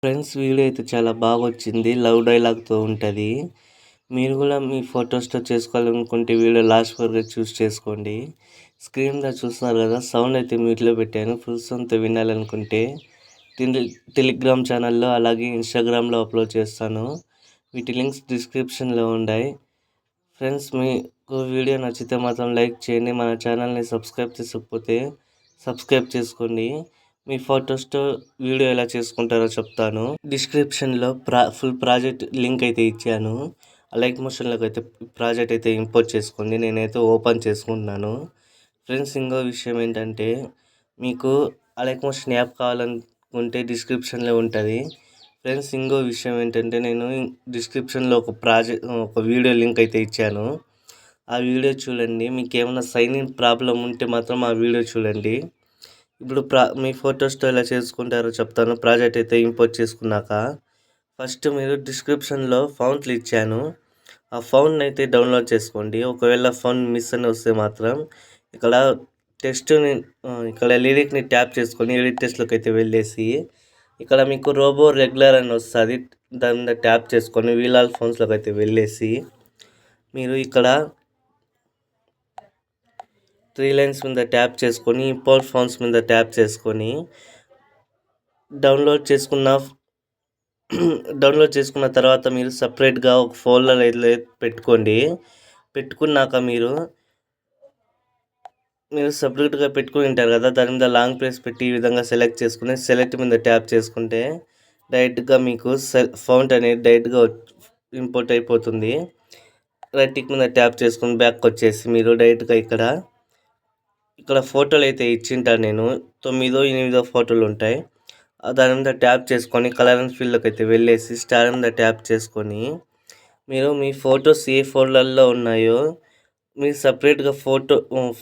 Friends video అయితే చాలా బాగొచ్చింది. Love డైలాగ్‌తో ఉంటది. మీరు గూడా మీ ఫోటోస్‌తో చేసుకోవాలనుకుంటే వీడియో లాస్ట్ వరకు చేసుకోండి. స్క్రీన్ మీద చూస్తున్నారు గదా! సౌండ్ అయితే మ్యూట్‌లో పెట్టాను. ఫుల్ సౌండ్‌తో వినాలనుకుంటే టెలిగ్రామ్ ఛానల్‌లో అలాగే ఇన్‌స్టాగ్రామ్‌లో అప్‌లోడ్ చేస్తాను. వీటి లింక్స్ డిస్క్రిప్షన్‌లో ఉన్నాయి. ఫ్రెండ్స్ మీకు వీడియో నచ్చితే మాత్రం లైక్ చేయండి. మన ఛానల్‌ని సబ్స్క్రైబ్ చేసుకోకపోతే సబ్స్క్రైబ్ చేసుకోండి. మీ ఫోటోస్‌తో వీడియో ఎలా చేసుకుంటారో చెప్తాను. డిస్క్రిప్షన్‌లో ఫుల్ ప్రాజెక్ట్ లింక్ అయితే ఇచ్చాను. లైక్ మోషన్‌లోకి అయితే ప్రాజెక్ట్ అయితే ఇంపోర్ట్ చేసుకోండి. నేనైతే ఓపెన్ చేసుకుంటున్నాను. ఫ్రెండ్స్ ఇంకో విషయం ఏంటంటే మీకు లైక్ మోషన్ యాప్ కావాలనుకుంటే డిస్క్రిప్షన్‌లో ఉంటుంది. ఫ్రెండ్స్ ఇంకో విషయం ఏంటంటే నేను డిస్క్రిప్షన్‌లో ఒక వీడియో లింక్ అయితే ఇచ్చాను. ఆ వీడియో చూడండి. మీకేమైనా సైన్ ఇన్ ప్రాబ్లమ్ ఉంటే మాత్రం ఆ వీడియో చూడండి. ఇప్పుడు మీ ఫోటోస్‌తో ఎలా చేసుకుంటారో చెప్తాను. ప్రాజెక్ట్ అయితే ఇంపోర్ట్ చేసుకున్నాక ఫస్ట్ మీరు డిస్క్రిప్షన్‌లో ఫౌంట్లు ఇచ్చాను. ఆ ఫౌంట్‌ని అయితే డౌన్లోడ్ చేసుకోండి. ఒకవేళ ఫౌంట్ మిస్ అని వస్తే మాత్రం ఇక్కడ ఇక్కడ లిరిక్‌ని ట్యాప్ చేసుకొని ఎడిట్ టెస్ట్‌లోకి అయితే వెళ్ళేసి ఇక్కడ మీకు రోబో రెగ్యులర్ అని వస్తుంది. దాని మీద ట్యాప్ చేసుకొని వీలాల్ ఫోన్స్లోకి అయితే వెళ్ళేసి మీరు ఇక్కడ 3 లైన్స్ మీద ట్యాప్ చేసుకొని ఇంపోర్ట్ ఫోన్స్ మీద ట్యాప్ చేసుకొని డౌన్లోడ్ చేసుకున్న తర్వాత మీరు సపరేట్గా ఒక ఫోల్డర్ అయితే పెట్టుకోండి. పెట్టుకున్నాక మీరు సపరేట్గా పెట్టుకుని ఉంటారు కదా, దాని మీద లాంగ్ ప్రెస్ పెట్టి ఈ విధంగా సెలెక్ట్ చేసుకుని సెలెక్ట్ మీద ట్యాప్ చేసుకుంటే డైరెక్ట్గా మీకు ఫౌంట్ అనేది డైరెక్ట్గా ఇంపోర్ట్ అయిపోతుంది. రైట్ టిక్ మీద ట్యాప్ చేసుకుని బ్యాక్ వచ్చేసి మీరు డైరెక్ట్గా ఇక్కడ ఫోటోలు అయితే ఇచ్చింటాను. నేను 9 8 ఫోటోలు ఉంటాయి. దాని మీద ట్యాప్ చేసుకొని కలర్ అండ్ ఫీల్డ్లోకి అయితే వెళ్ళేసి స్టార్ మీద ట్యాప్ చేసుకొని మీరు మీ ఫొటోస్ ఏ ఫోల్డర్లో ఉన్నాయో మీరు సపరేట్గా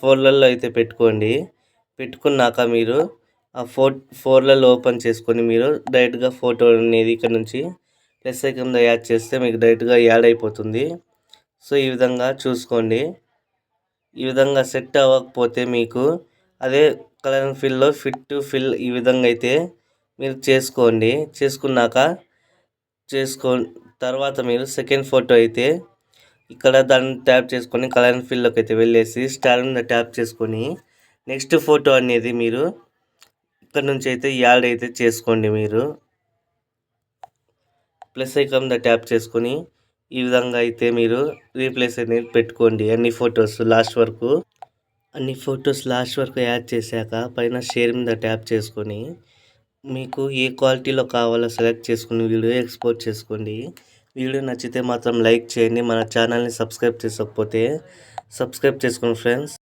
ఫోల్డర్లో అయితే పెట్టుకోండి. పెట్టుకున్నాక మీరు ఆ ఫోల్డర్లో ఓపెన్ చేసుకొని మీరు డైరెక్ట్గా ఫోటో అనేది ఇక్కడ నుంచి ప్లస్ ఐకాన్ మీద యాడ్ చేస్తే మీకు డైరెక్ట్గా యాడ్ అయిపోతుంది. సో ఈ విధంగా చూసుకోండి. ఈ విధంగా సెట్ అవ్వకపోతే మీకు అదే కలర్ అండ్ ఫిల్లో ఫిట్ టు ఫిల్ ఈ విధంగా అయితే మీరు చేసుకోండి. తర్వాత మీరు సెకండ్ ఫోటో అయితే ఇక్కడ దాన్ని ట్యాప్ చేసుకొని కలర్ అండ్ ఫిల్లోకి అయితే వెళ్ళేసి స్టార్ మీద ట్యాప్ చేసుకొని నెక్స్ట్ ఫోటో అనేది మీరు ఇక్కడ నుంచి అయితే యాడ్ అయితే చేసుకోండి. మీరు ప్లస్ ఐకాన్ మీద ట్యాప్ చేసుకొని ఈ విధంగా అయితే మీరు రీప్లేస్ అనేది పెట్టుకోండి. అన్ని ఫొటోస్ లాస్ట్ వరకు యాడ్ చేశాక పైన షేర్ మీద ట్యాప్ చేసుకొని మీకు ఏ క్వాలిటీలో కావాలో సెలెక్ట్ చేసుకుని వీడియో ఎక్స్పోర్ట్ చేసుకోండి. వీడియో నచ్చితే మాత్రం లైక్ చేయండి. మన ఛానల్ని సబ్స్క్రైబ్ చేసుకోకపోతే సబ్స్క్రైబ్ చేసుకోండి ఫ్రెండ్స్.